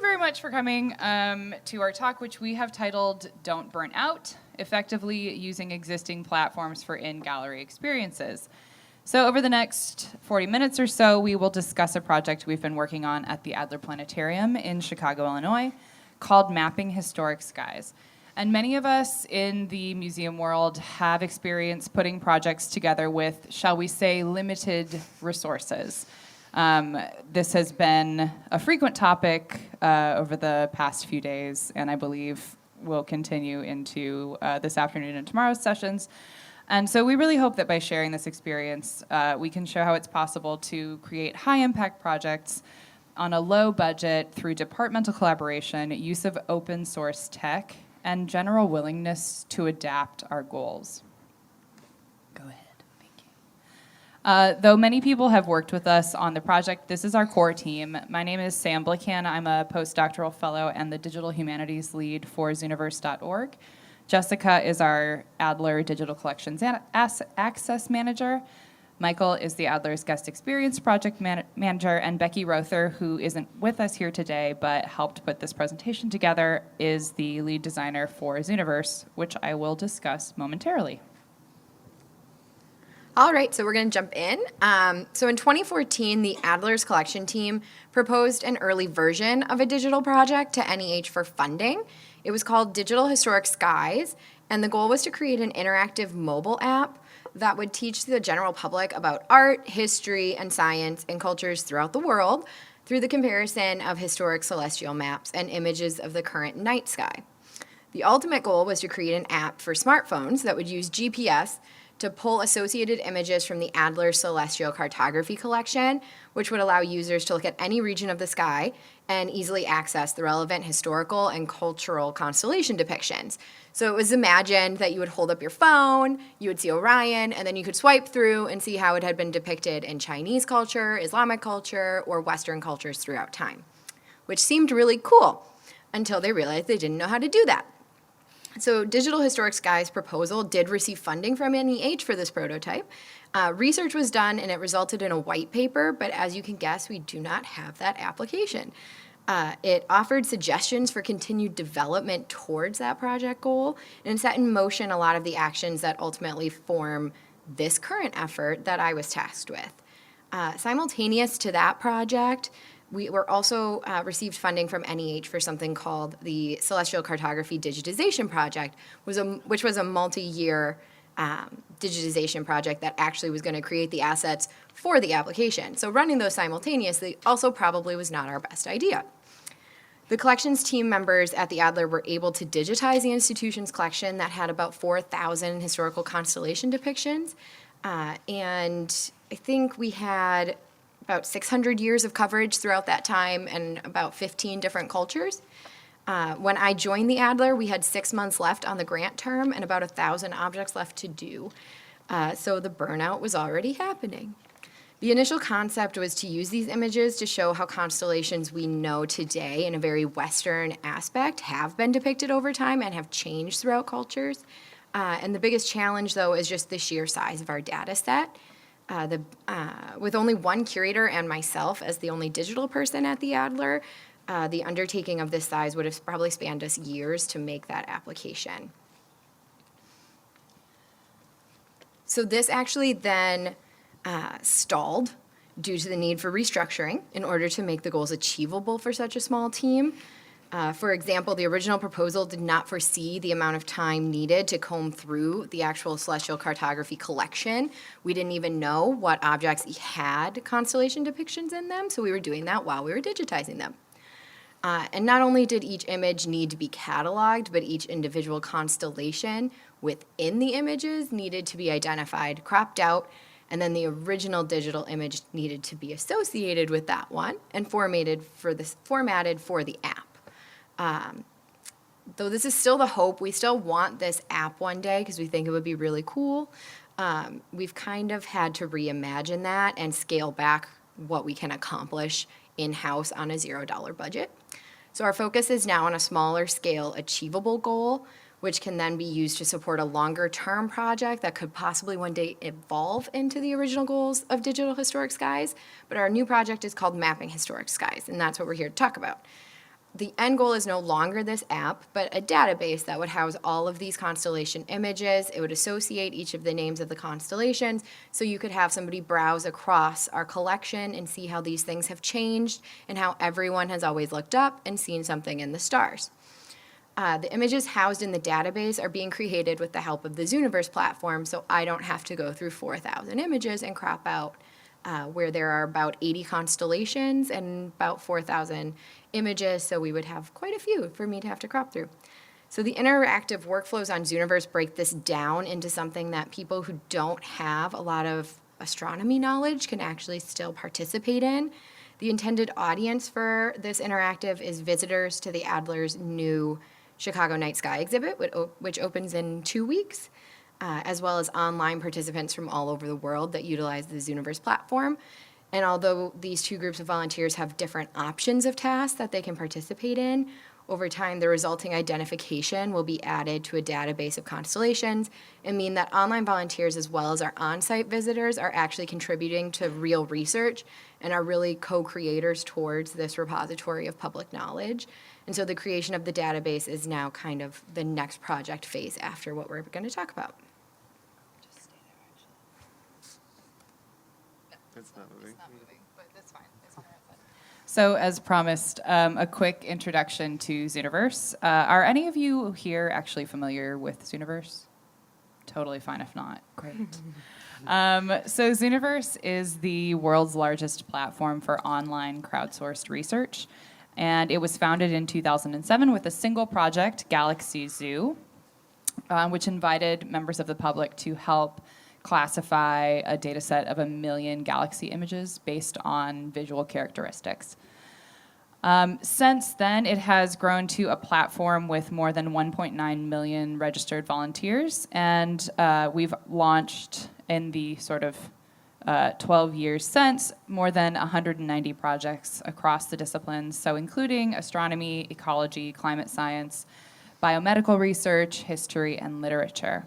very much for coming to our talk, which we have titled Don't Burn Out, Effectively Using Existing Platforms for In-Gallery Experiences. So over the next 40 minutes or so, we will discuss a project we've been working on at the Adler Planetarium in Chicago, Illinois, called Mapping Historic Skies. And many of us in the museum world have experience putting projects together with, shall we say, limited resources. This has been a frequent topic over the past few days, and I believe will continue into this afternoon and tomorrow's sessions. And so we really hope that by sharing this experience, we can show how it's possible to create high-impact projects on a low budget through departmental collaboration, use of open source tech, and general willingness to adapt our goals. Go ahead. Though many people have worked with us on the project, this is our core team. My name is Sam Blican. I'm a postdoctoral fellow and the digital humanities lead for Zooniverse.org. Jessica is our Adler Digital Collections Access Manager. Michael is the Adler's Guest Experience Project Manager, and Becky Rother, who isn't with us here today but helped put this presentation together, is the lead designer for Zooniverse, which I will discuss momentarily. All right, so we're going to jump in. So in 2014, the Adler's collection team proposed an early version of a digital project to NEH for funding. It was called Digital Historic Skies, and the goal was to create an interactive mobile app that would teach the general public about art, history, and science and cultures throughout the world through the comparison of historic celestial maps and images of the current night sky. The ultimate goal was to create an app for smartphones that would use GPS to pull associated images from the Adler Celestial Cartography collection, which would allow users to look at any region of the sky and easily access the relevant historical and cultural constellation depictions. So it was imagined that you would hold up your phone, you would see Orion, and then you could swipe through and see how it had been depicted in Chinese culture, Islamic culture, or Western cultures throughout time, which seemed really cool until they realized they didn't know how to do that. So Digital Historic Skies proposal did receive funding from NEH for this prototype. Research was done and it resulted in a white paper, but as you can guess, we do not have that application. It offered suggestions for continued development towards that project goal and set in motion a lot of the actions that ultimately form this current effort that I was tasked with. Simultaneous to that project, we were also received funding from NEH for something called the Celestial Cartography Digitization Project, which was a multi-year digitization project that actually was going to create the assets for the application. So running those simultaneously also probably was not our best idea. The collections team members at the Adler were able to digitize the institution's collection that had about 4,000 historical constellation depictions. And I think we had about 600 years of coverage throughout that time and about 15 different cultures. When I joined the Adler, we had 6 months left on the grant term and about 1,000 objects left to do. So the burnout was already happening. The initial concept was to use these images to show how constellations we know today in a very Western aspect have been depicted over time and have changed throughout cultures. And the biggest challenge, though, is just the sheer size of our data set. With only one curator and myself as the only digital person at the Adler, the undertaking of this size would have probably spanned us years to make that application. So this actually then stalled due to the need for restructuring in order to make the goals achievable for such a small team. For example, the original proposal did not foresee the amount of time needed to comb through the actual celestial cartography collection. We didn't even know what objects had constellation depictions in them, so we were doing that while we were digitizing them. And not only did each image need to be cataloged, but each individual constellation within the images needed to be identified, cropped out, and then the original digital image needed to be associated with that one and formatted for the app. Though this is still the hope, we still want this app one day because we think it would be really cool. We've kind of had to reimagine that and scale back what we can accomplish in-house on a $0 budget. So our focus is now on a smaller scale achievable goal, which can then be used to support a longer term project that could possibly one day evolve into the original goals of Digital Historic Skies. But our new project is called Mapping Historic Skies, and that's what we're here to talk about. the end goal is no longer this app, but a database that would house all of these constellation images. It would associate each of the names of the constellations, so you could have somebody browse across our collection and see how these things have changed and how everyone has always looked up and seen something in the stars. The images housed in the database are being created with the help of the Zooniverse platform, so I don't have to go through 4,000 images and crop out where there are about 80 constellations and about 4,000 images, so we would have quite a few for me to have to crop through. So the interactive workflows on Zooniverse break this down into something that people who don't have a lot of astronomy knowledge can actually still participate in. The intended audience for this interactive is visitors to the Adler's new Chicago Night Sky exhibit, which opens in 2 weeks, as well as online participants from all over the world that utilize the Zooniverse platform. And although these two groups of volunteers have different options of tasks that they can participate in, over time the resulting identification will be added to a database of constellations and mean that online volunteers as well as our on-site visitors are actually contributing to real research and are really co-creators towards this repository of public knowledge. And so the creation of the database is now kind of the next project phase after what we're going to talk about. It's not moving. But that's fine. So as promised, a quick introduction to Zooniverse. Are any of you here actually familiar with Zooniverse? Totally fine if not. Great. So Zooniverse is the world's largest platform for online crowdsourced research. And it was founded in 2007 with a single project, Galaxy Zoo, which invited members of the public to help classify a data set of 1 million galaxy images based on visual characteristics. Since then, it has grown to a platform with more than 1.9 million registered volunteers, and we've launched in the sort of 12 years since more than 190 projects across the disciplines, so including astronomy, ecology, climate science, biomedical research, history, and literature.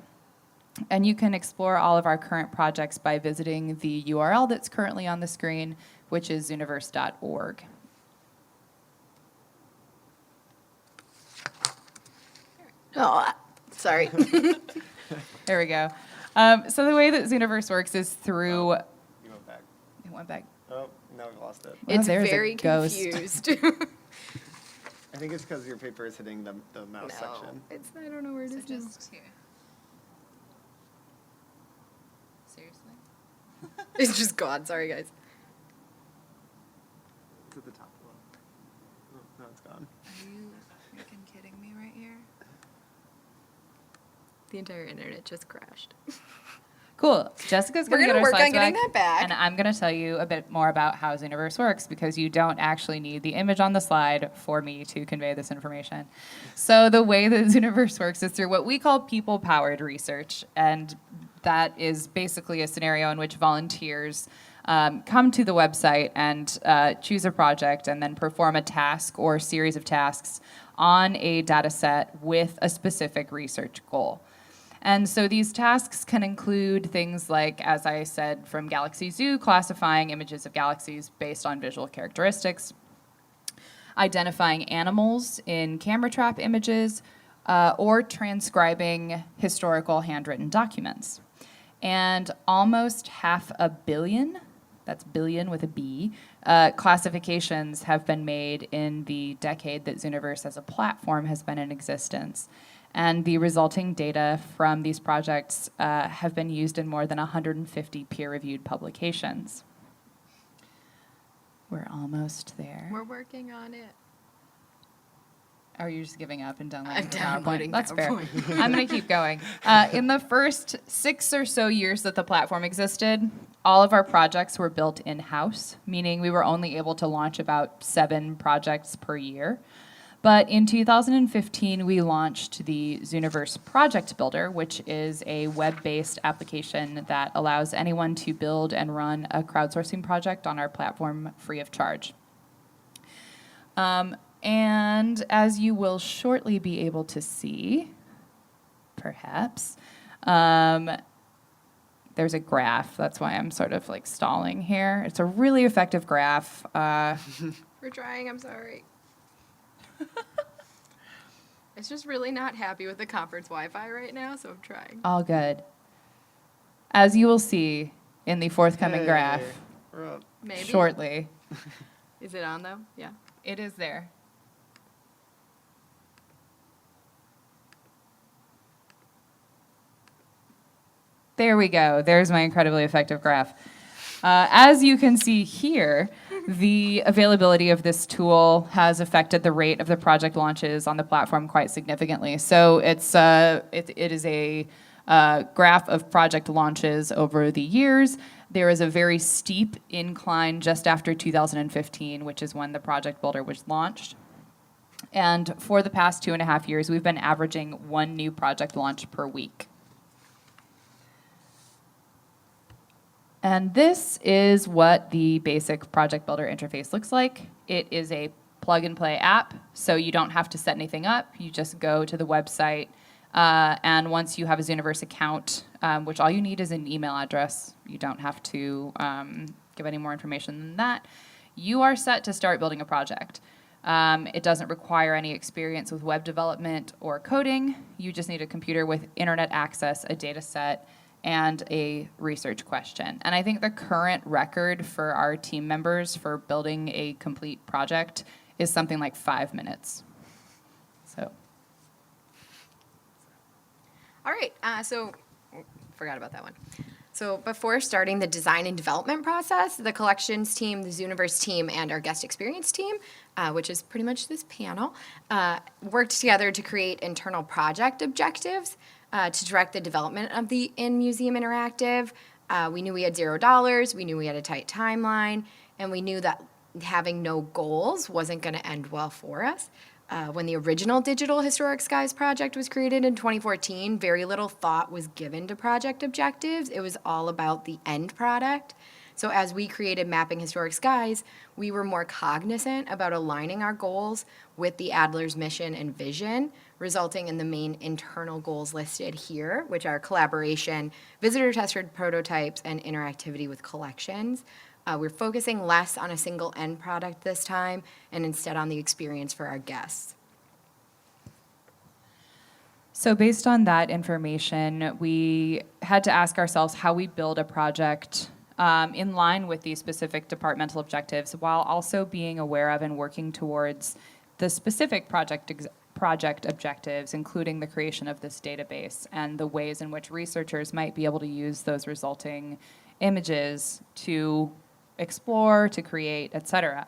And you can explore all of our current projects by visiting the URL that's currently on the screen, which is zooniverse.org. Oh, sorry. There we go. So the way that Zooniverse works is through... You went back. It went back. Oh, now we lost it. It's there's a very ghost. confused. I think it's because your paper is hitting the mouse section. It's, I don't know where it is now. here. Seriously? It's just gone. Sorry, guys. It's at the top left. Oh, no, it's gone. Are you freaking kidding me right here? The entire internet just crashed. Cool. Jessica's We're going to gonna get our work on slides getting back, that back. and I'm going to tell you a bit more about how Zooniverse works because you don't actually need the image on the slide for me to convey this information. So the way that Zooniverse works is through what we call people-powered research, and that is basically a scenario in which volunteers come to the website and choose a project and then perform a task or series of tasks on a data set with a specific research goal. And so these tasks can include things like, as I said, from Galaxy Zoo, classifying images of galaxies based on visual characteristics, identifying animals in camera trap images, or transcribing historical handwritten documents. And almost 500 million, that's billion with a B, classifications have been made in the decade that Zooniverse as a platform has been in existence. And the resulting data from these projects have been used in more than 150 peer-reviewed publications. We're almost there. We're working on it. Are you just giving up and downloading I'm the PowerPoint? downloading That's fair. PowerPoint. I'm going to keep going. In the first 6 or so years that the platform existed, all of our projects were built in-house, meaning we were only able to launch about 7 projects per year. But in 2015, we launched the Zooniverse Project Builder, which is a web-based application that allows anyone to build and run a crowdsourcing project on our platform free of charge. And as you will shortly be able to see, perhaps, there's a graph. That's why I'm sort of like stalling here. It's a really effective graph. We're trying. I'm sorry. It's just really not happy with the conference Wi-Fi right now, so I'm trying. All good. As you will see in the forthcoming graph Hey, we're up. Maybe. shortly, Is it on though? Yeah. it is there. There we go. There's my incredibly effective graph. As you can see here, the availability of this tool has affected the rate of the project launches on the platform quite significantly. So it is a graph of project launches over the years. There is a very steep incline just after 2015, which is when the project builder was launched. And for the past 2.5 years, we've been averaging one new project launch per week. And this is what the basic project builder interface looks like. It is a plug and play app, so you don't have to set anything up. You just go to the website, and once you have a Zooniverse account, which all you need is an email address, you don't have to give any more information than that, you are set to start building a project. It doesn't require any experience with web development or coding. You just need a computer with internet access, a data set, and a research question. And I think the current record for our team members for building a complete project is something like 5 minutes. So. All right, forgot about that one. So before starting the design and development process, the collections team, the Zooniverse team, and our guest experience team, which is pretty much this panel, worked together to create internal project objectives to direct the development of the in-museum interactive. We knew we had $0, we knew we had a tight timeline, and we knew that having no goals wasn't going to end well for us. When the original Digital Historic Skies project was created in 2014, very little thought was given to project objectives. It was all about the end product. So as we created Mapping Historic Skies, we were more cognizant about aligning our goals with the Adler's mission and vision, resulting in the main internal goals listed here, which are collaboration, visitor-tested prototypes, and interactivity with collections. We're focusing less on a single end product this time and instead on the experience for our guests. So based on that information, we had to ask ourselves how we build a project in line with these specific departmental objectives while also being aware of and working towards the specific project objectives, including the creation of this database and the ways in which researchers might be able to use those resulting images to explore, to create, etc.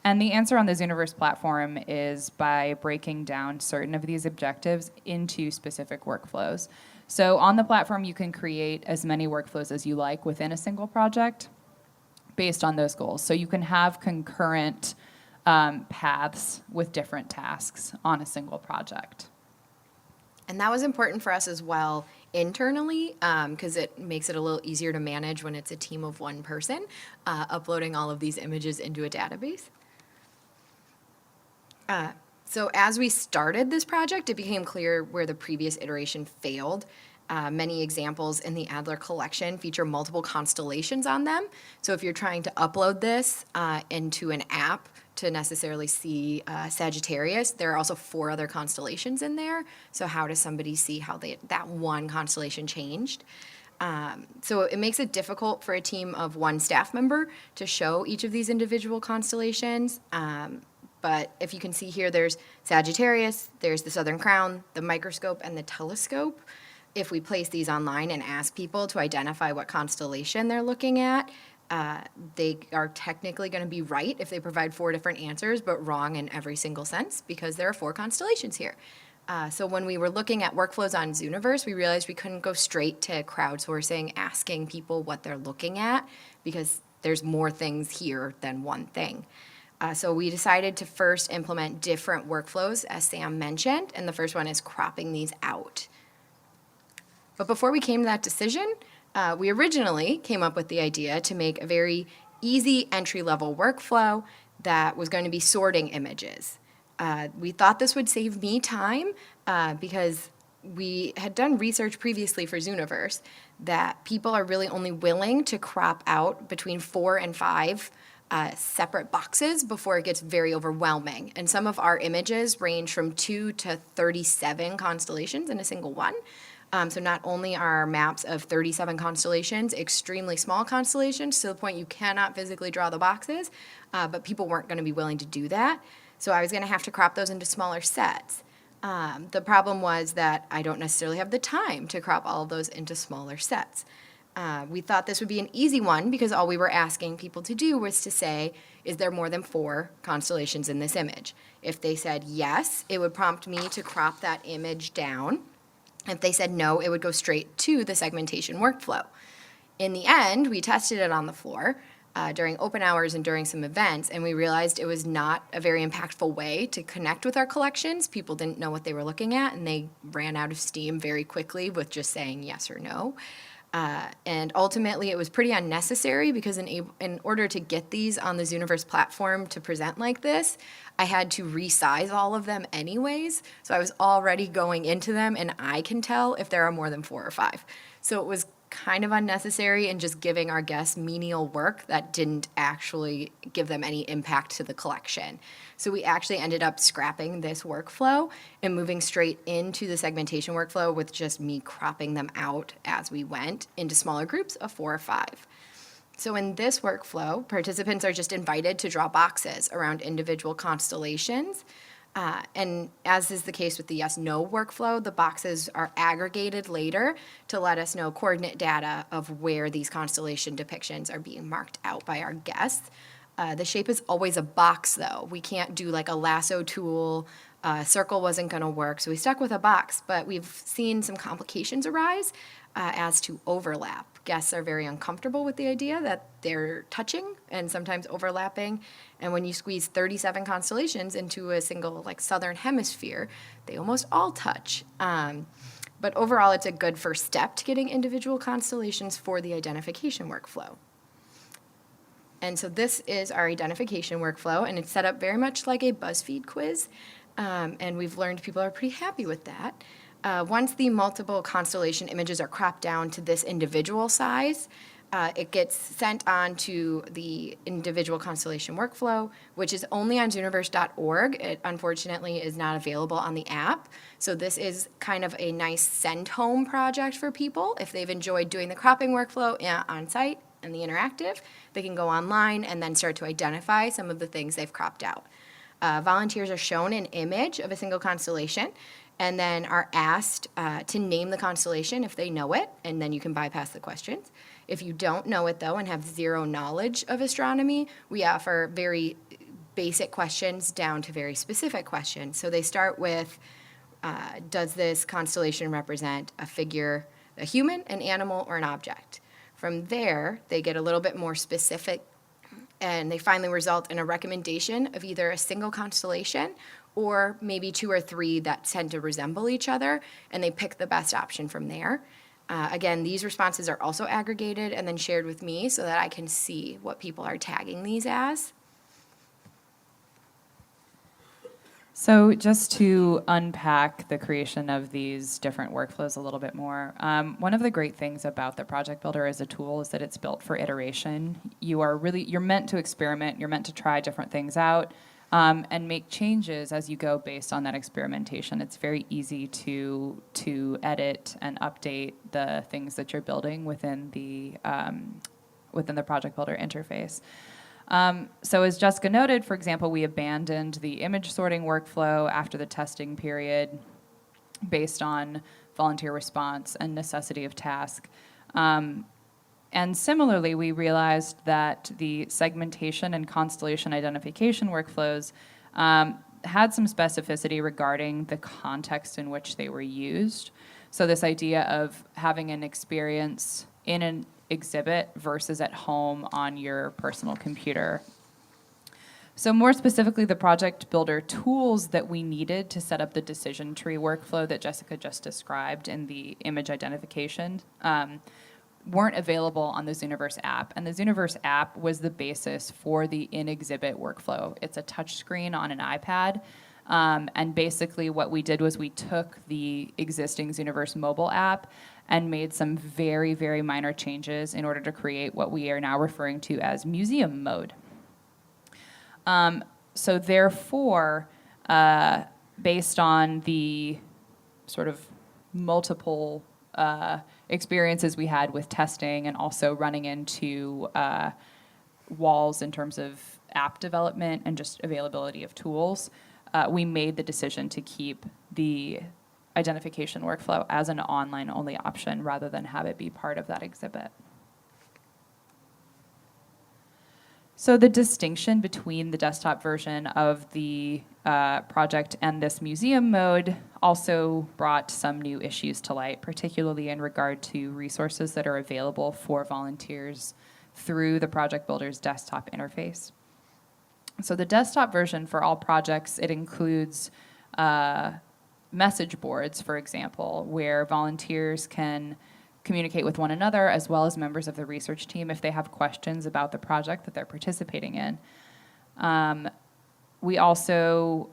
And the answer on the Zooniverse platform is by breaking down certain of these objectives into specific workflows. So on the platform, you can create as many workflows as you like within a single project based on those goals. So you can have concurrent paths with different tasks on a single project. And that was important for us as well internally, because it makes it a little easier to manage when it's a team of one person uploading all of these images into a database. So as we started this project, it became clear where the previous iteration failed. Many examples in the Adler collection feature multiple constellations on them. So if you're trying to upload this into an app to necessarily see Sagittarius, there are also 4 other constellations in there. So how does somebody see how that one constellation changed? So it makes it difficult for a team of one staff member to show each of these individual constellations. But if you can see here, there's Sagittarius, there's the Southern Crown, the microscope, and the telescope. If we place these online and ask people to identify what constellation they're looking at, they are technically going to be right if they provide 4 different answers, but wrong in every single sense because there are 4 constellations here. So when we were looking at workflows on Zooniverse, we realized we couldn't go straight to crowdsourcing, asking people what they're looking at, because there's more things here than one thing. So we decided to first implement different workflows, as Sam mentioned, and the first one is cropping these out. But before we came to that decision, we originally came up with the idea to make a very easy entry-level workflow that was going to be sorting images. We thought this would save me time because we had done research previously for Zooniverse that people are really only willing to crop out between 4 and 5 separate boxes before it gets very overwhelming. And some of our images range from 2 to 37 constellations in a single one. So not only are maps of 37 constellations extremely small constellations to the point you cannot physically draw the boxes, but people weren't going to be willing to do that. So I was going to have to crop those into smaller sets. The problem was that I don't necessarily have the time to crop all of those into smaller sets. We thought this would be an easy one because all we were asking people to do was to say, is there more than 4 constellations in this image? If they said yes, it would prompt me to crop that image down. If they said no, it would go straight to the segmentation workflow. In the end, we tested it on the floor during open hours and during some events, and we realized it was not a very impactful way to connect with our collections. People didn't know what they were looking at, and they ran out of steam very quickly with just saying yes or no. And ultimately, it was pretty unnecessary because in order to get these on the Zooniverse platform to present like this, I had to resize all of them anyways. So I was already going into them, and I can tell if there are more than 4 or 5. So it was kind of unnecessary and just giving our guests menial work that didn't actually give them any impact to the collection. So we actually ended up scrapping this workflow and moving straight into the segmentation workflow with just me cropping them out as we went into smaller groups of 4 or 5. So in this workflow, participants are just invited to draw boxes around individual constellations. And as is the case with the yes-no workflow, the boxes are aggregated later to let us know coordinate data of where these constellation depictions are being marked out by our guests. The shape is always a box, though. We can't do like a lasso tool. Circle wasn't going to work, so we stuck with a box. But we've seen some complications arise as to overlap. Guests are very uncomfortable with the idea that they're touching and sometimes overlapping. And when you squeeze 37 constellations into a single like southern hemisphere, they almost all touch. But overall, it's a good first step to getting individual constellations for the identification workflow. And so this is our identification workflow, and it's set up very much like a BuzzFeed quiz. And we've learned people are pretty happy with that. Once the multiple constellation images are cropped down to this individual size, it gets sent on to the individual constellation workflow, which is only on Zooniverse.org. It unfortunately is not available on the app. So this is kind of a nice send home project for people. If they've enjoyed doing the cropping workflow on site and the interactive, they can go online and then start to identify some of the things they've cropped out. Volunteers are shown an image of a single constellation and then are asked to name the constellation if they know it, and then you can bypass the questions. If you don't know it, though, and have zero knowledge of astronomy, we offer very basic questions down to very specific questions. So they start with, does this constellation represent a figure, a human, an animal, or an object? From there, they get a little bit more specific, and they finally result in a recommendation of either a single constellation or maybe 2 or 3 that tend to resemble each other, and they pick the best option from there. Again, these responses are also aggregated and then shared with me so that I can see what people are tagging these as. So just to unpack the creation of these different workflows a little bit more, one of the great things about the Project Builder as a tool is that it's built for iteration. You're meant to experiment, you're meant to try different things out, and make changes as you go based on that experimentation. It's very easy to edit and update the things that you're building within the Project Builder interface. So as Jessica noted, for example, we abandoned the image sorting workflow after the testing period based on volunteer response and necessity of task. And similarly, we realized that the segmentation and constellation identification workflows had some specificity regarding the context in which they were used. So this idea of having an experience in an exhibit versus at home on your personal computer. So more specifically, the Project Builder tools that we needed to set up the decision tree workflow that Jessica just described in the image identification weren't available on the Zooniverse app. And the Zooniverse app was the basis for the in-exhibit workflow. It's a touchscreen on an iPad. And basically what we did was we took the existing Zooniverse mobile app and made some very, very minor changes in order to create what we are now referring to as museum mode. So therefore, based on the sort of multiple experiences we had with testing and also running into walls in terms of app development and just availability of tools, we made the decision to keep the identification workflow as an online-only option rather than have it be part of that exhibit. So the distinction between the desktop version of the project and this museum mode also brought some new issues to light, particularly in regard to resources that are available for volunteers through the Project Builder's desktop interface. So the desktop version for all projects, it includes message boards, for example, where volunteers can communicate with one another as well as members of the research team if they have questions about the project that they're participating in. We also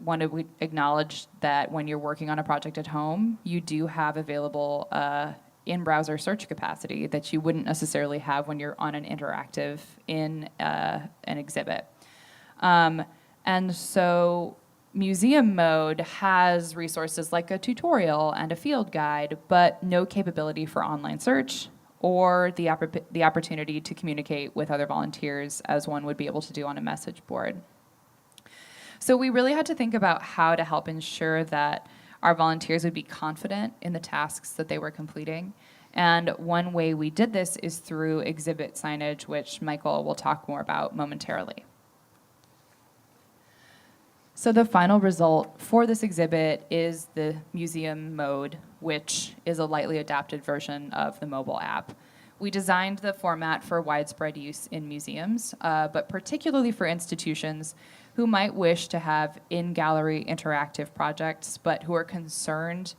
want to acknowledge that when you're working on a project at home, you do have available in-browser search capacity that you wouldn't necessarily have when you're on an interactive in an exhibit. And so museum mode has resources like a tutorial and a field guide, but no capability for online search or the opportunity to communicate with other volunteers as one would be able to do on a message board. So we really had to think about how to help ensure that our volunteers would be confident in the tasks that they were completing. And one way we did this is through exhibit signage, which Michael will talk more about momentarily. So the final result for this exhibit is the museum mode, which is a lightly adapted version of the mobile app. We designed the format for widespread use in museums, but particularly for institutions who might wish to have in-gallery interactive projects, but who are concerned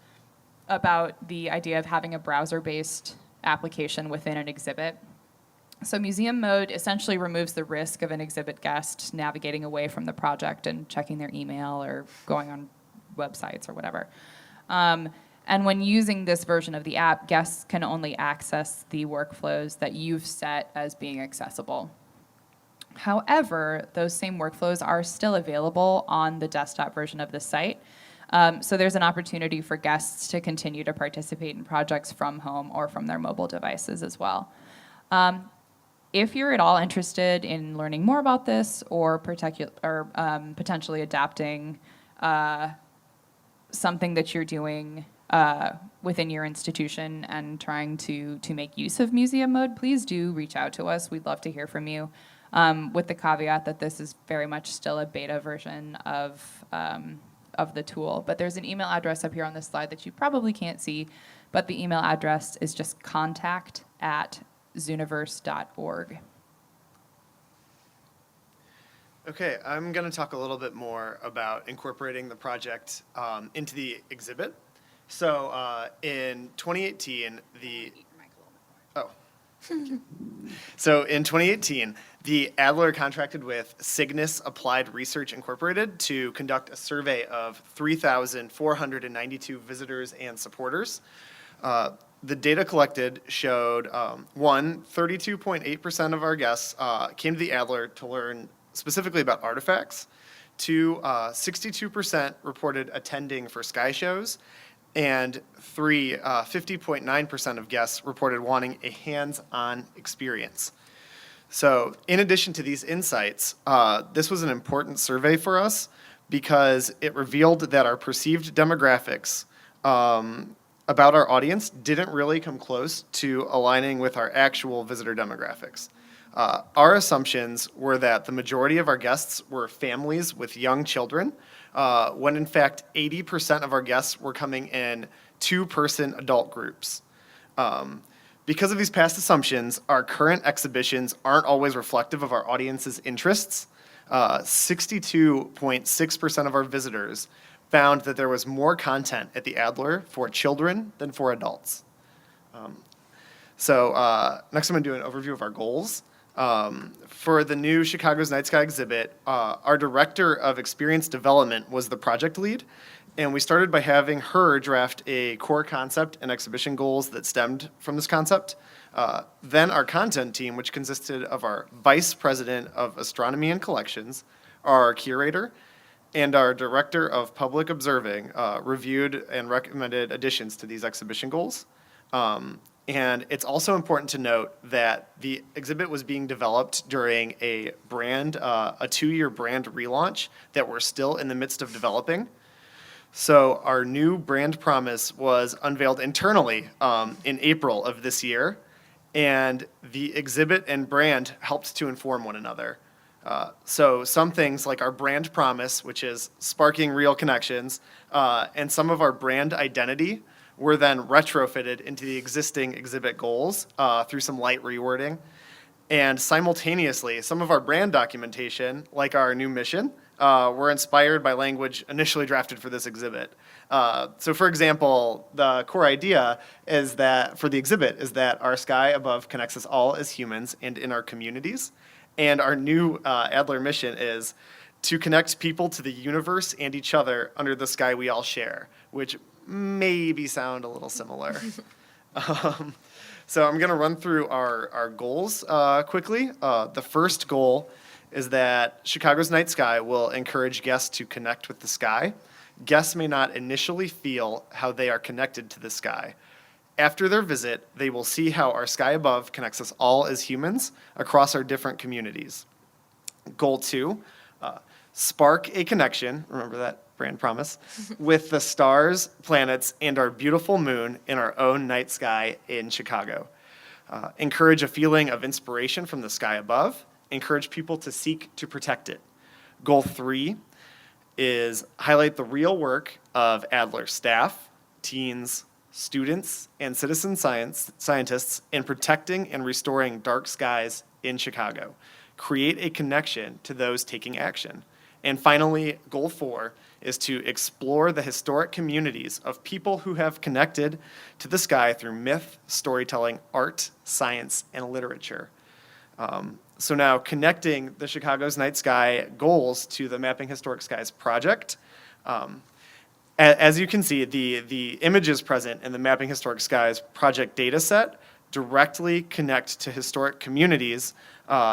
about the idea of having a browser-based application within an exhibit. So museum mode essentially removes the risk of an exhibit guest navigating away from the project and checking their email or going on websites or whatever. And when using this version of the app, guests can only access the workflows that you've set as being accessible. However, those same workflows are still available on the desktop version of the site. So there's an opportunity for guests to continue to participate in projects from home or from their mobile devices as well. If you're at all interested in learning more about this or potentially adapting something that you're doing within your institution and trying to make use of museum mode, please do reach out to us. We'd love to hear from you, with the caveat that this is very much still a beta version of the tool. But there's an email address up here on this slide that you probably can't see, but the email address is just contact@zooniverse.org. Okay, I'm going to talk a little bit more about incorporating the project into the exhibit. So in 2018, So in 2018, the Adler contracted with Cygnus Applied Research Incorporated to conduct a survey of 3,492 visitors and supporters. The data collected showed, 32.8% of our guests came to the Adler to learn specifically about artifacts. 62% reported attending for sky shows. And 50.9% of guests reported wanting a hands-on experience. So in addition to these insights, this was an important survey for us because it revealed that our perceived demographics about our audience didn't really come close to aligning with our actual visitor demographics. Our assumptions were that the majority of our guests were families with young children, when in fact 80% of our guests were coming in two-person adult groups. Because of these past assumptions, our current exhibitions aren't always reflective of our audience's interests. 62.6% of our visitors found that there was more content at the Adler for children than for adults. Next I'm going to do an overview of our goals. For the new Chicago's Night Sky exhibit, our director of experience development was the project lead, And we started by having her draft a core concept and exhibition goals that stemmed from this concept. Then our content team, which consisted of our vice president of astronomy and collections, our curator, and our director of public observing, reviewed and recommended additions to these exhibition goals. And it's also important to note that the exhibit was being developed during a 2-year brand relaunch that we're still in the midst of developing. So our new brand promise was unveiled internally in April of this year, and the exhibit and brand helped to inform one another. So some things like our brand promise, which is sparking real connections, and some of our brand identity were then retrofitted into the existing exhibit goals through some light rewording. And simultaneously, some of our brand documentation, like our new mission, were inspired by language initially drafted for this exhibit. So for example, the core idea is that, for the exhibit, is that our sky above connects us all as humans and in our communities. And our new Adler mission is to connect people to the universe and each other under the sky we all share, which maybe sound a little similar. So I'm going to run through our goals quickly. The first goal is that Chicago's night sky will encourage guests to connect with the sky. Guests may not initially feel how they are connected to the sky. After their visit, they will see how our sky above connects us all as humans across our different communities. Goal 2, spark a connection, remember that brand promise, with the stars, planets, and our beautiful moon in our own night sky in Chicago. Encourage a feeling of inspiration from the sky above. Encourage people to seek to protect it. Goal 3 is highlight the real work of Adler staff, teens, students, and citizen scientists in protecting and restoring dark skies in Chicago. Create a connection to those taking action. And finally, goal 4 is to explore the historic communities of people who have connected to the sky through myth, storytelling, art, science, and literature. So now connecting the Chicago's Night Sky goals to the Mapping Historic Skies project. As you can see, the images present in the Mapping Historic Skies project data set directly connect to historic communities,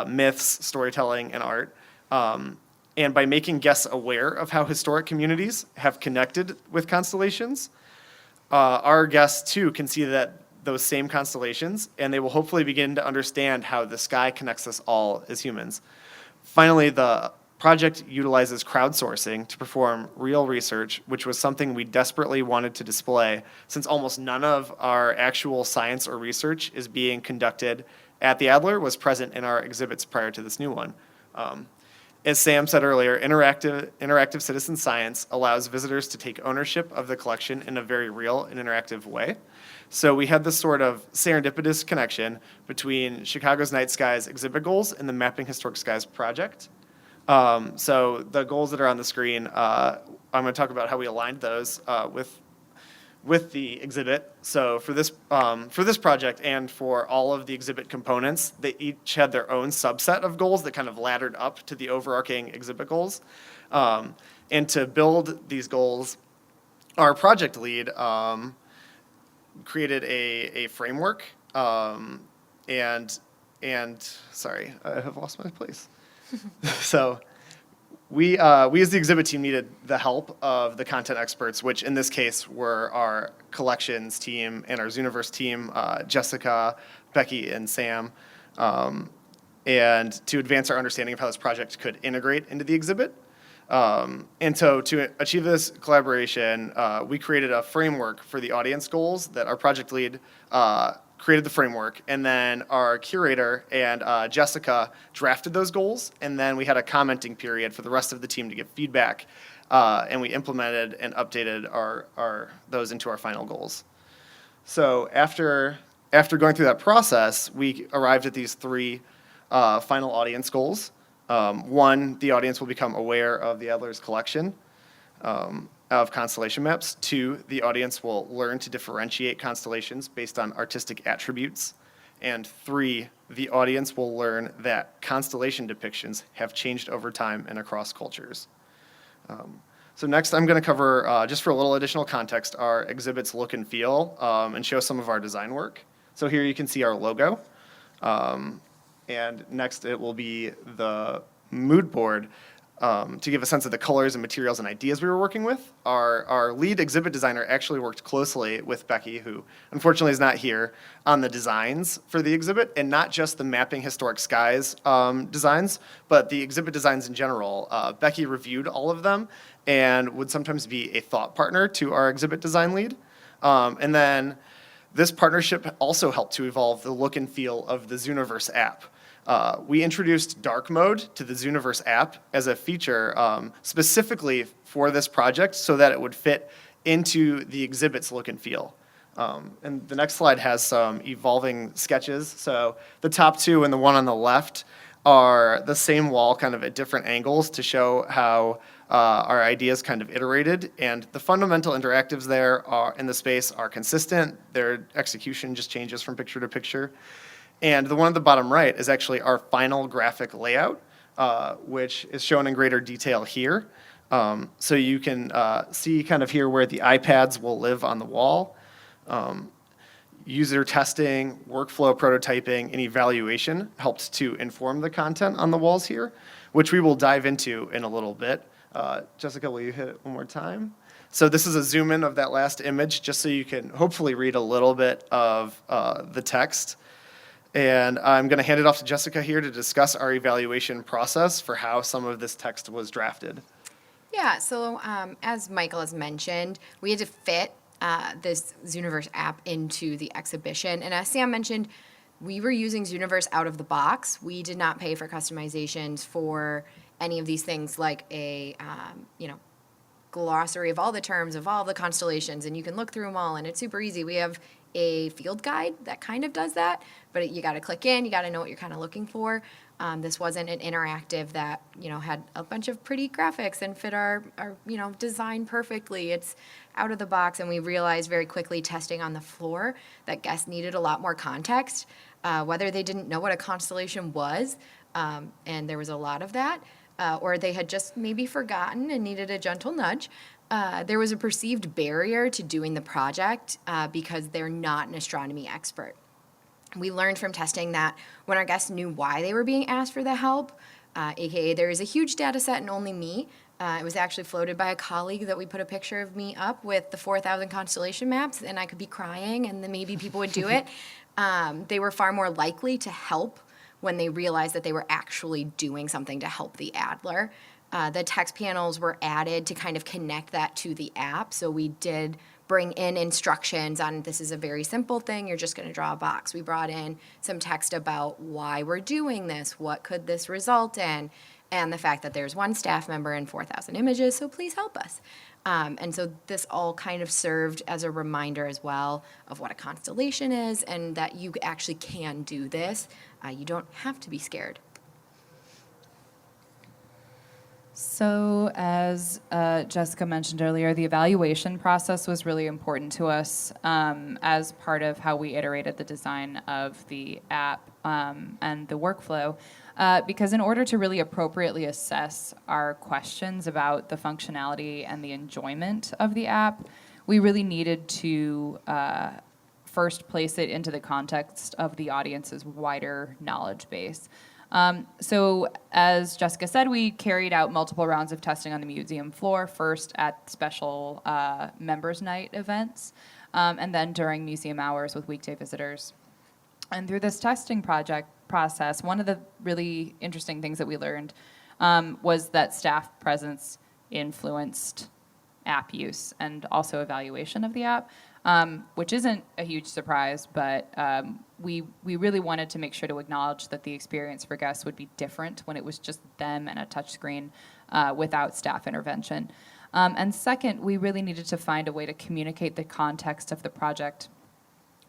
myths, storytelling, and art. And by making guests aware of how historic communities have connected with constellations, our guests too can see that those same constellations, and they will hopefully begin to understand how the sky connects us all as humans. Finally, the project utilizes crowdsourcing to perform real research, which was something we desperately wanted to display since almost none of our actual science or research is being conducted at the Adler was present in our exhibits prior to this new one. As Sam said earlier, interactive citizen science allows visitors to take ownership of the collection in a very real and interactive way. So we had this sort of serendipitous connection between Chicago's Night Skies exhibit goals and the Mapping Historic Skies project. So the goals that are on the screen, I'm going to talk about how we aligned those with the exhibit. So for this project and for all of the exhibit components, they each had their own subset of goals that kind of laddered up to the overarching exhibit goals. And to build these goals, our project lead created a framework. And sorry, I have lost my place. So we as the exhibit team needed the help of the content experts, which in this case were our collections team and our Zooniverse team, Jessica, Becky, and Sam, and to advance our understanding of how this project could integrate into the exhibit. And so to achieve this collaboration, we created a framework for the audience goals that our project lead created the framework, and then our curator and Jessica drafted those goals, and then we had a commenting period for the rest of the team to give feedback, and we implemented and updated those into our final goals. So after going through that process, we arrived at these 3 final audience goals. 1, the audience will become aware of the Adler's collection of constellation maps. 2, the audience will learn to differentiate constellations based on artistic attributes. And 3, the audience will learn that constellation depictions have changed over time and across cultures. So next, I'm going to cover, just for a little additional context, our exhibit's look and feel, and show some of our design work. So here you can see our logo. And next, it will be the mood board, to give a sense of the colors and materials and ideas we were working with. Our lead exhibit designer actually worked closely with Becky, who unfortunately is not here, on the designs for the exhibit, and not just the Mapping Historic Skies designs, but the exhibit designs in general. Becky reviewed all of them and would sometimes be a thought partner to our exhibit design lead. And then this partnership also helped to evolve the look and feel of the Zooniverse app. We introduced dark mode to the Zooniverse app as a feature specifically for this project so that it would fit into the exhibit's look and feel. And the next slide has some evolving sketches. So the top two and the one on the left are the same wall kind of at different angles to show how our ideas kind of iterated. And the fundamental interactives there in the space are consistent. Their execution just changes from picture to picture. And the one at the bottom right is actually our final graphic layout, which is shown in greater detail here. So you can see kind of here where the iPads will live on the wall. User testing, workflow prototyping, and evaluation helped to inform the content on the walls here, which we will dive into in a little bit. Jessica, will you hit it one more time? So this is a zoom in of that last image, just so you can hopefully read a little bit of the text. And I'm going to hand it off to Jessica here to discuss our evaluation process for how some of this text was drafted. Yeah, so as Michael has mentioned, we had to fit this Zooniverse app into the exhibition. And as Sam mentioned, we were using Zooniverse out of the box. We did not pay for customizations for any of these things like a, glossary of all the terms of all the constellations, and you can look through them all, and it's super easy. We have a field guide that kind of does that, but you got to click in, you got to know what you're kind of looking for. This wasn't an interactive that, had a bunch of pretty graphics and fit our design perfectly. It's out of the box, and we realized very quickly testing on the floor that guests needed a lot more context, whether they didn't know what a constellation was, and there was a lot of that, or they had just maybe forgotten and needed a gentle nudge. There was a perceived barrier to doing the project because they're not an astronomy expert. We learned from testing that when our guests knew why they were being asked for the help, aka there is a huge data set and only me. It was actually floated by a colleague that we put a picture of me up with the 4,000 constellation maps, and I could be crying, and then maybe people would do it. They were far more likely to help when they realized that they were actually doing something to help the Adler. The text panels were added to kind of connect that to the app. So we did bring in instructions on this is a very simple thing. You're just going to draw a box. We brought in some text about why we're doing this. What could this result in? And the fact that there's one staff member and 4,000 images, so please help us. And so this all kind of served as a reminder as well of what a constellation is and that you actually can do this. You don't have to be scared. So as Jessica mentioned earlier, the evaluation process was really important to us as part of how we iterated the design of the app and the workflow. Because in order to really appropriately assess our questions about the functionality and the enjoyment of the app, we really needed to first place it into the context of the audience's wider knowledge base. So as Jessica said, we carried out multiple rounds of testing on the museum floor, first at special members' night events, and then during museum hours with weekday visitors. And through this testing process, one of the really interesting things that we learned was that staff presence influenced app use and also evaluation of the app, which isn't a huge surprise, but we really wanted to make sure to acknowledge that the experience for guests would be different when it was just them and a touchscreen without staff intervention. And second, we really needed to find a way to communicate the context of the project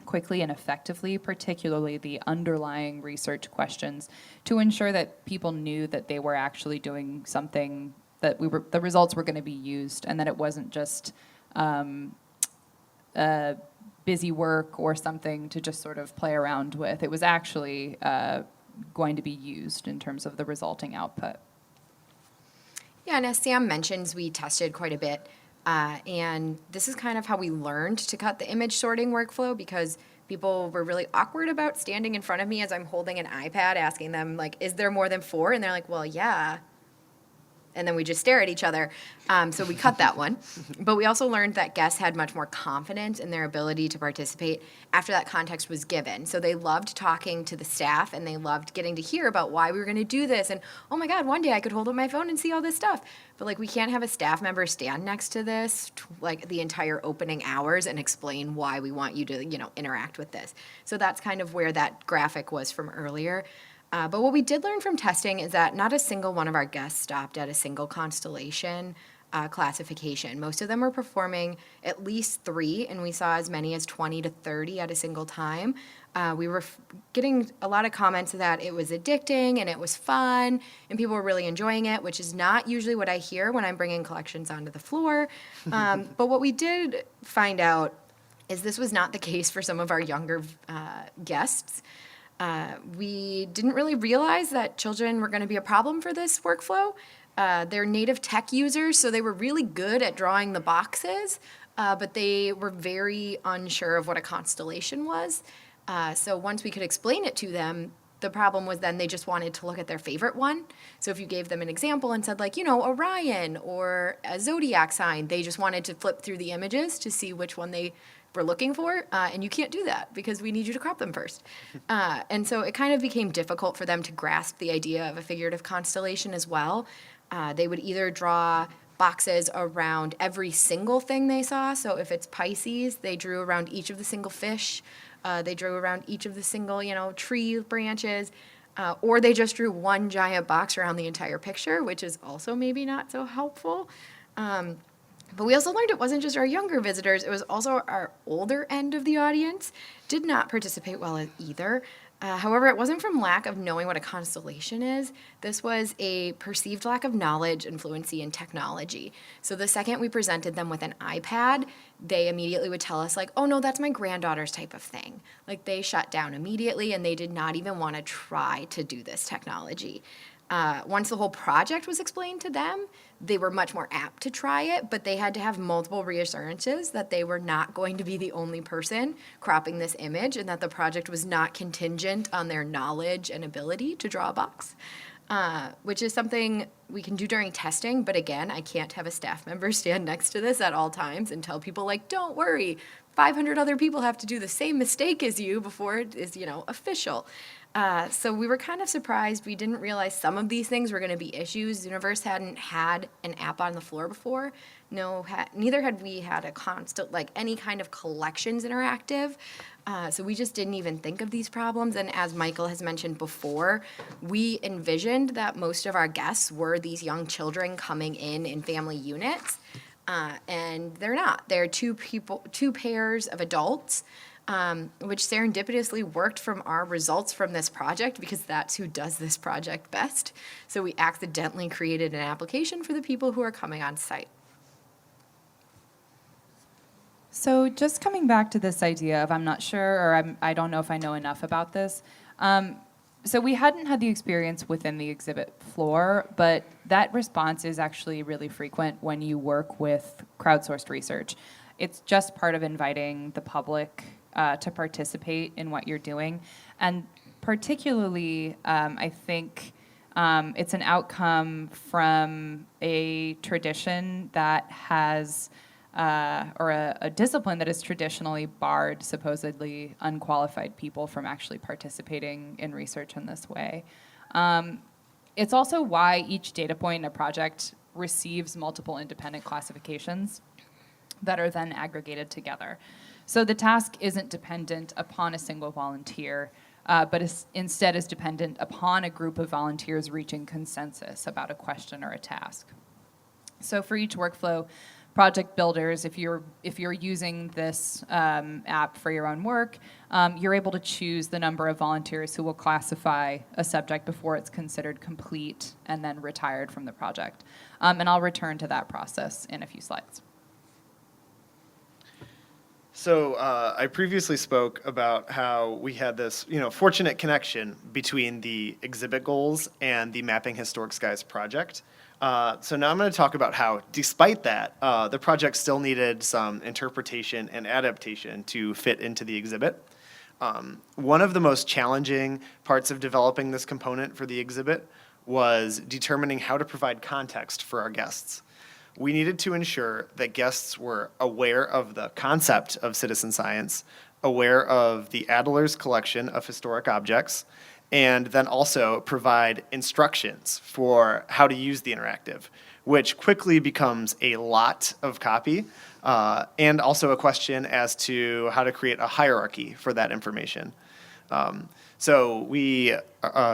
quickly and effectively, particularly the underlying research questions, to ensure that people knew that they were actually doing something, that the results were going to be used, and that it wasn't just busy work or something to just sort of play around with. It was actually going to be used in terms of the resulting output. Yeah, and as Sam mentions, we tested quite a bit. And this is kind of how we learned to cut the image sorting workflow because people were really awkward about standing in front of me as I'm holding an iPad asking them, like, is there more than 4? And they're like, well, yeah. And then we just stare at each other. So we cut that one. But we also learned that guests had much more confidence in their ability to participate after that context was given. So they loved talking to the staff and they loved getting to hear about why we were going to do this. And oh my God, one day I could hold up my phone and see all this stuff. But like we can't have a staff member stand next to this like the entire opening hours and explain why we want you to, interact with this. So that's kind of where that graphic was from earlier. But what we did learn from testing is that not a single one of our guests stopped at a single constellation classification. Most of them were performing at least 3, and we saw as many as 20 to 30 at a single time. We were getting a lot of comments that it was addicting and it was fun, and people were really enjoying it, which is not usually what I hear when I'm bringing collections onto the floor. But what we did find out is this was not the case for some of our younger guests. We didn't really realize that children were going to be a problem for this workflow. They're native tech users, so they were really good at drawing the boxes, but they were very unsure of what a constellation was. So once we could explain it to them, the problem was then they just wanted to look at their favorite one. So if you gave them an example and said, like, Orion or a zodiac sign, they just wanted to flip through the images to see which one they were looking for, and you can't do that because we need you to crop them first. And so it kind of became difficult for them to grasp the idea of a figurative constellation as well. They would either draw boxes around every single thing they saw. So if it's Pisces, they drew around each of the single fish. They drew around each of the single, tree branches. Or they just drew one giant box around the entire picture, which is also maybe not so helpful. But we also learned it wasn't just our younger visitors, it was also our older end of the audience did not participate well either. However, it wasn't from lack of knowing what a constellation is. This was a perceived lack of knowledge and fluency in technology. So the second we presented them with an iPad, they immediately would tell us, like, oh no, that's my granddaughter's type of thing. Like they shut down immediately and they did not even want to try to do this technology. Once the whole project was explained to them, they were much more apt to try it, but they had to have multiple reassurances that they were not going to be the only person cropping this image and that the project was not contingent on their knowledge and ability to draw a box, which is something we can do during testing. But again, I can't have a staff member stand next to this at all times and tell people, like, don't worry, 500 other people have to do the same mistake as you before it is, official. So we were kind of surprised. We didn't realize some of these things were going to be issues. Zooniverse hadn't had an app on the floor before. Neither had we had a constant, like any kind of collections interactive. So we just didn't even think of these problems. And as Michael has mentioned before, we envisioned that most of our guests were these young children coming in family units. And they're not. They're two pairs of adults. Which serendipitously worked from our results from this project because that's who does this project best. So we accidentally created an application for the people who are coming on site. So just coming back to this idea of I'm not sure or I don't know if I know enough about this. So we hadn't had the experience within the exhibit floor, but that response is actually really frequent when you work with crowdsourced research. It's just part of inviting the public to participate in what you're doing. And particularly, I think it's an outcome from a tradition that has, or a discipline that has traditionally barred supposedly unqualified people from actually participating in research in this way. It's also why each data point in a project receives multiple independent classifications that are then aggregated together. So the task isn't dependent upon a single volunteer, but instead is dependent upon a group of volunteers reaching consensus about a question or a task. So for each workflow, project builders, if you're using this app for your own work, you're able to choose the number of volunteers who will classify a subject before it's considered complete and then retired from the project. And I'll return to that process in a few slides. So I previously spoke about how we had this, fortunate connection between the exhibit goals and the Mapping Historic Skies project. So now I'm going to talk about how, despite that, the project still needed some interpretation and adaptation to fit into the exhibit. One of the most challenging parts of developing this component for the exhibit was determining how to provide context for our guests. We needed to ensure that guests were aware of the concept of citizen science, aware of the Adler's collection of historic objects, and then also provide instructions for how to use the interactive, which quickly becomes a lot of copy, and also a question as to how to create a hierarchy for that information. So we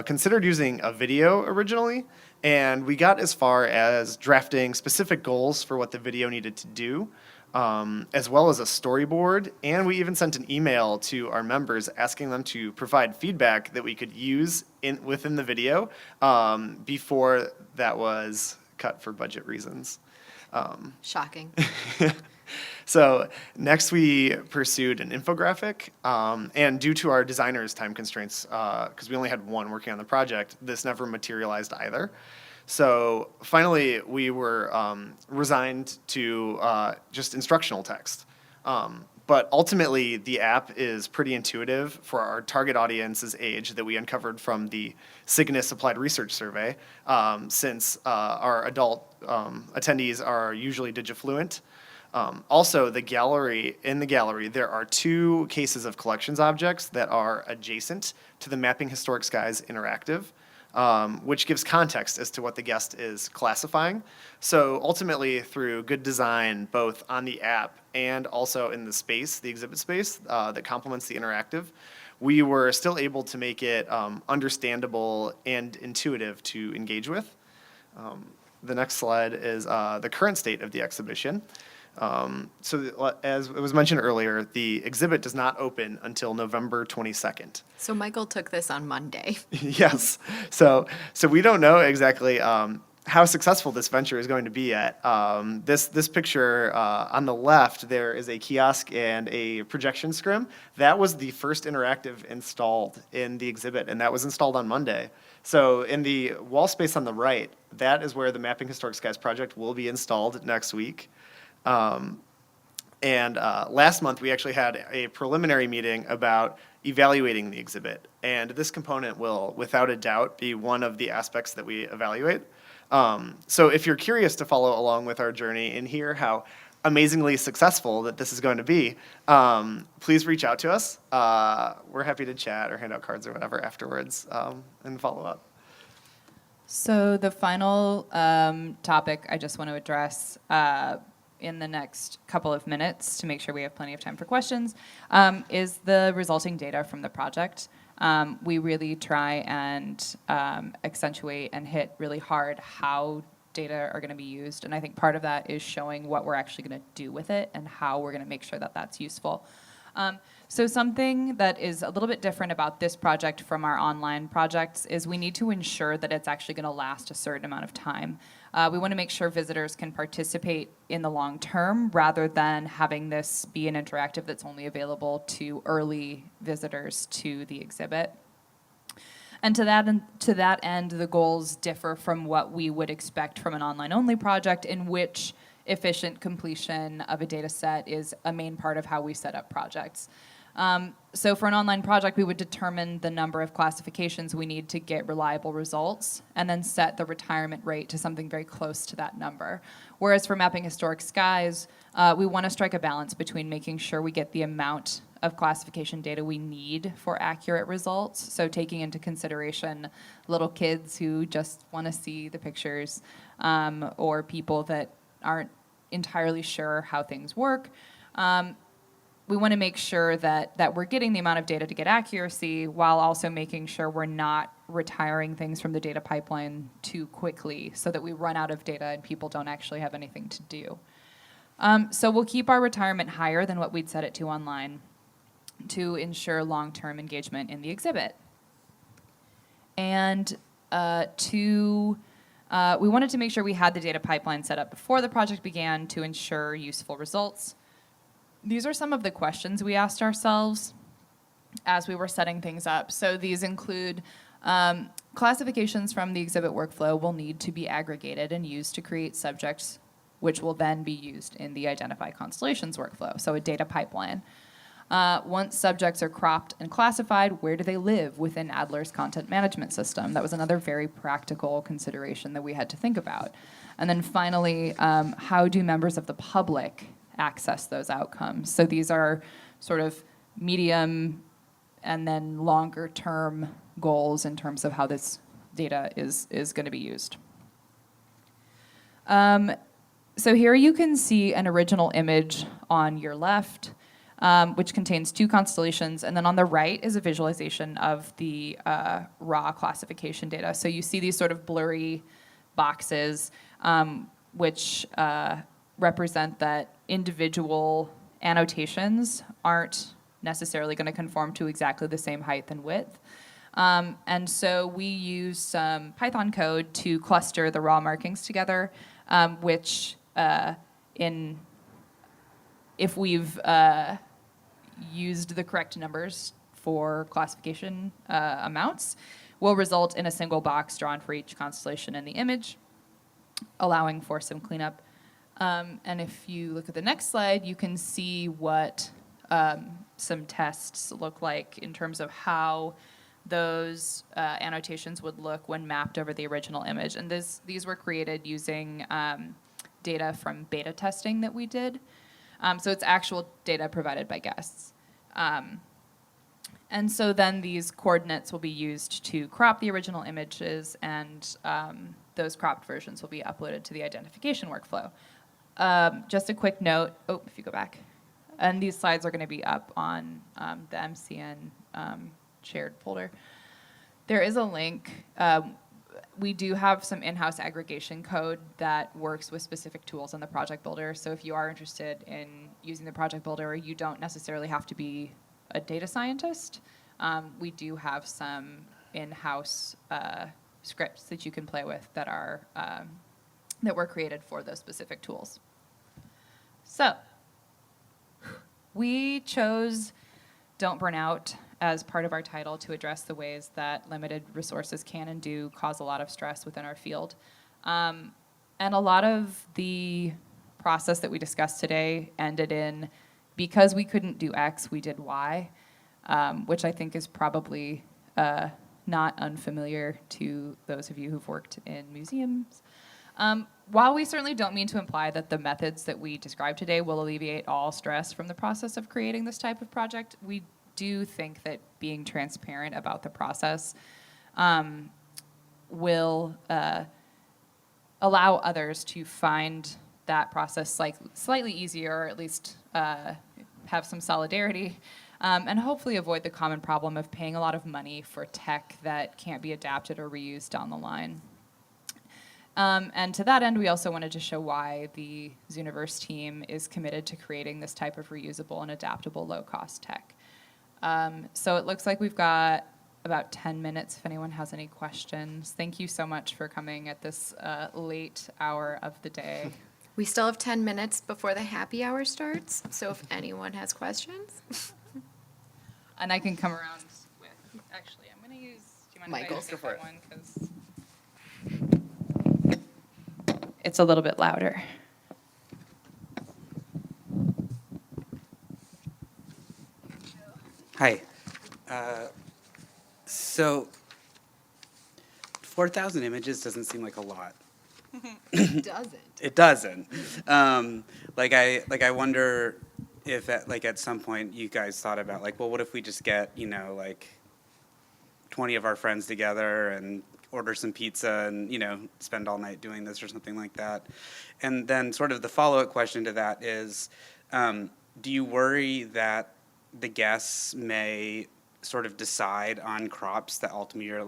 considered using a video originally, and we got as far as drafting specific goals for what the video needed to do, as well as a storyboard, and we even sent an email to our members asking them to provide feedback that we could use within the video before that was cut for budget reasons. Shocking. So next we pursued an infographic, and due to our designer's time constraints, because we only had one working on the project, this never materialized either. So finally, we were resigned to just instructional text. But ultimately, the app is pretty intuitive for our target audience's age that we uncovered from the Cygnus Applied Research Survey, since our adult attendees are usually digifluent. Also, in the gallery, there are 2 cases of collections objects that are adjacent to the Mapping Historic Skies interactive, which gives context as to what the guest is classifying. So ultimately, through good design, both on the app and also in the space, the exhibit space that complements the interactive, we were still able to make it understandable and intuitive to engage with. The next slide is the current state of the exhibition. As it was mentioned earlier, the exhibit does not open until November 22nd. So Michael took this on Monday. Yes. So we don't know exactly how successful this venture is going to be yet. This picture on the left, there is a kiosk and a projection scrim. That was the first interactive installed in the exhibit, and that was installed on Monday. So in the wall space on the right, that is where the Mapping Historic Skies project will be installed next week. Last month, we actually had a preliminary meeting about evaluating the exhibit. And this component will, without a doubt, be one of the aspects that we evaluate. So if you're curious to follow along with our journey and hear how amazingly successful that this is going to be, please reach out to us. We're happy to chat or hand out cards or whatever afterwards and follow up. So the final topic I just want to address in the next couple of minutes to make sure we have plenty of time for questions is the resulting data from the project. We really try and accentuate and hit really hard how data are going to be used, and I think part of that is showing what we're actually going to do with it and how we're going to make sure that that's useful. So something that is a little bit different about this project from our online projects is we need to ensure that it's actually going to last a certain amount of time. We want to make sure visitors can participate in the long term rather than having this be an interactive that's only available to early visitors to the exhibit. And to that end, the goals differ from what we would expect from an online-only project in which efficient completion of a data set is a main part of how we set up projects. So for an online project, we would determine the number of classifications we need to get reliable results and then set the retirement rate to something very close to that number. Whereas for Mapping Historic Skies, we want to strike a balance between making sure we get the amount of classification data we need for accurate results. So taking into consideration little kids who just want to see the pictures or people that aren't entirely sure how things work. We want to make sure that we're getting the amount of data to get accuracy while also making sure we're not retiring things from the data pipeline too quickly so that we run out of data and people don't actually have anything to do. So we'll keep our retirement higher than what we'd set it to online to ensure long-term engagement in the exhibit. And we wanted to make sure we had the data pipeline set up before the project began to ensure useful results. These are some of the questions we asked ourselves as we were setting things up. So these include Classifications from the exhibit workflow will need to be aggregated and used to create subjects, which will then be used in the Identify Constellations workflow, so a data pipeline. Once subjects are cropped and classified, where do they live within Adler's content management system? That was another very practical consideration that we had to think about. And then finally, how do members of the public access those outcomes? So these are sort of medium and then longer term goals in terms of how this data is going to be used. So here you can see an original image on your left, which contains 2 constellations, and then on the right is a visualization of the raw classification data. So you see these sort of blurry boxes, which represent that individual annotations aren't necessarily going to conform to exactly the same height and width. And so we use some Python code to cluster the raw markings together, which if we've used the correct numbers for classification amounts, will result in a single box drawn for each constellation in the image, allowing for some cleanup. And if you look at the next slide, you can see what some tests look like in terms of how those annotations would look when mapped over the original image. And these were created using data from beta testing that we did. So it's actual data provided by guests. And so then these coordinates will be used to crop the original images, and those cropped versions will be uploaded to the identification workflow. Just a quick note, if you go back, and these slides are going to be up on the MCN shared folder. There is a link. We do have some in-house aggregation code that works with specific tools in the project builder. So if you are interested in using the project builder, you don't necessarily have to be a data scientist. We do have some in-house scripts that you can play with that are that were created for those specific tools. So we chose Don't Burn Out as part of our title to address the ways that limited resources can and do cause a lot of stress within our field. And a lot of the process that we discussed today ended in, because we couldn't do X, we did Y, which I think is probably not unfamiliar to those of you who've worked in museums. While we certainly don't mean to imply that the methods that we described today will alleviate all stress from the process of creating this type of project, we do think that being transparent about the process will allow others to find that process slightly easier, or at least have some solidarity, and hopefully avoid the common problem of paying a lot of money for tech that can't be adapted or reused down the line. And to that end, we also wanted to show why the Zooniverse team is committed to creating this type of reusable and adaptable low-cost tech. So it looks like we've got about 10 minutes if anyone has any questions. Thank you so much for coming at this late hour of the day. We still have 10 minutes before the happy hour starts, so if anyone has questions. And I can come around with, actually, I'm going to use, do you mind Michael's. if I take that one? Because it's a little bit louder. Hi. So 4,000 images doesn't seem like a lot. It doesn't. It doesn't. I wonder if at some point you guys thought about well, what if we just get 20 of our friends together and order some pizza and spend all night doing this or something like that. And then sort of the follow-up question to that is, do you worry that the guests may sort of decide on crops that ultimately you're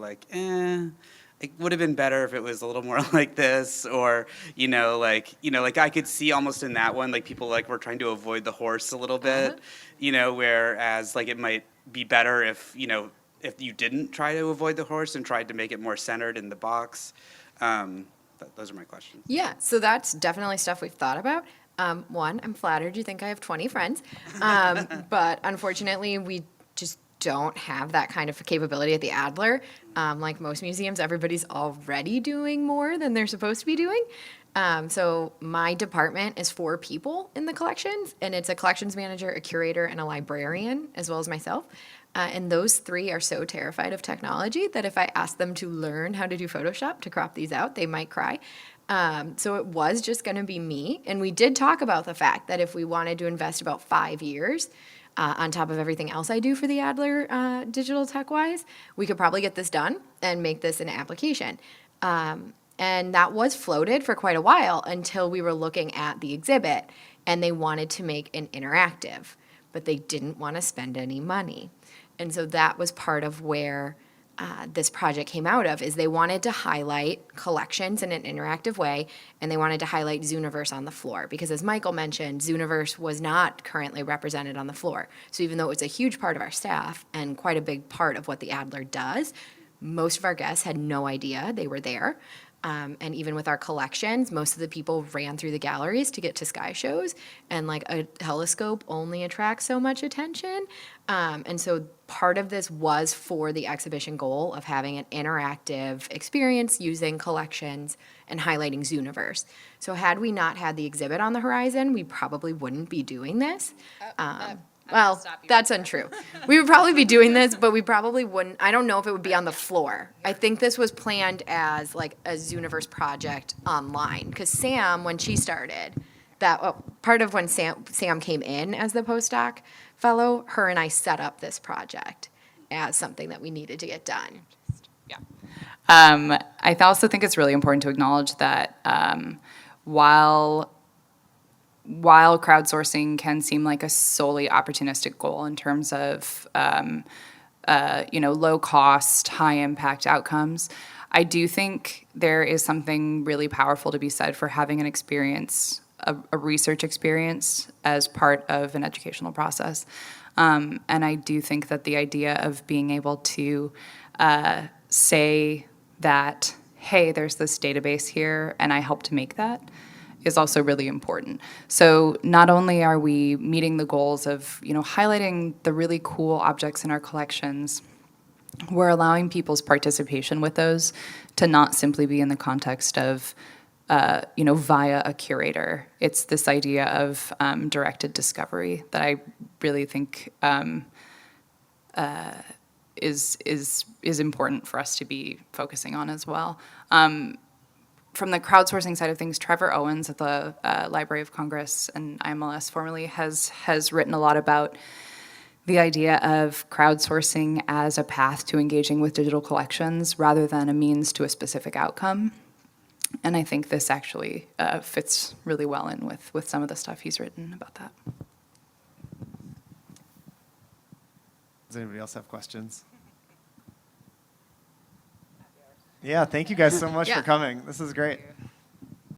it would have been better if it was a little more like this, or I could see almost in that one people were trying to avoid the horse a little bit, whereas it might be better if if you didn't try to avoid the horse and tried to make it more centered in the box. Those are my questions. Yeah, so that's definitely stuff we've thought about. One, I'm flattered you think I have 20 friends, but unfortunately we just don't have that kind of capability at the Adler. Like most museums, everybody's already doing more than they're supposed to be doing. So my department is 4 people in the collections, and it's a collections manager, a curator, and a librarian, as well as myself. And those 3 are so terrified of technology that if I asked them to learn how to do Photoshop to crop these out, they might cry. So it was just going to be me. And we did talk about the fact that if we wanted to invest about 5 years on top of everything else I do for the Adler digital tech-wise, we could probably get this done and make this an application. And that was floated for quite a while until we were looking at the exhibit and they wanted to make an interactive, but they didn't want to spend any money. And so that was part of where this project came out of, is they wanted to highlight collections in an interactive way, and they wanted to highlight Zooniverse on the floor. Because as Michael mentioned, Zooniverse was not currently represented on the floor. So even though it was a huge part of our staff and quite a big part of what the Adler does, most of our guests had no idea they were there. And even with our collections, most of the people ran through the galleries to get to sky shows, and like a telescope only attracts so much attention. And so part of this was for the exhibition goal of having an interactive experience using collections and highlighting Zooniverse. So had we not had the exhibit on the horizon, we probably wouldn't be doing this. Well, that's untrue. We would probably be doing this, but we probably wouldn't. I don't know if it would be on the floor. I think this was planned as like a Zooniverse project online. Because Sam, when she started, part of when Sam came in as the postdoc fellow, her and I set up this project as something that we needed to get done. Yeah. I also think it's really important to acknowledge that while crowdsourcing can seem like a solely opportunistic goal in terms of low cost, high impact outcomes, I do think there is something really powerful to be said for having an experience, a research experience as part of an educational process. And I do think that the idea of being able to say that, hey, there's this database here and I helped to make that, is also really important. So not only are we meeting the goals of, highlighting the really cool objects in our collections, we're allowing people's participation with those to not simply be in the context of, via a curator. It's this idea of directed discovery that I really think is important for us to be focusing on as well. From the crowdsourcing side of things, Trevor Owens at the Library of Congress and IMLS formerly has written a lot about the idea of crowdsourcing as a path to engaging with digital collections rather than a means to a specific outcome. And I think this actually fits really well in with some of the stuff he's written about that. Does anybody else have questions? Yeah, thank you guys so much for coming. This is great.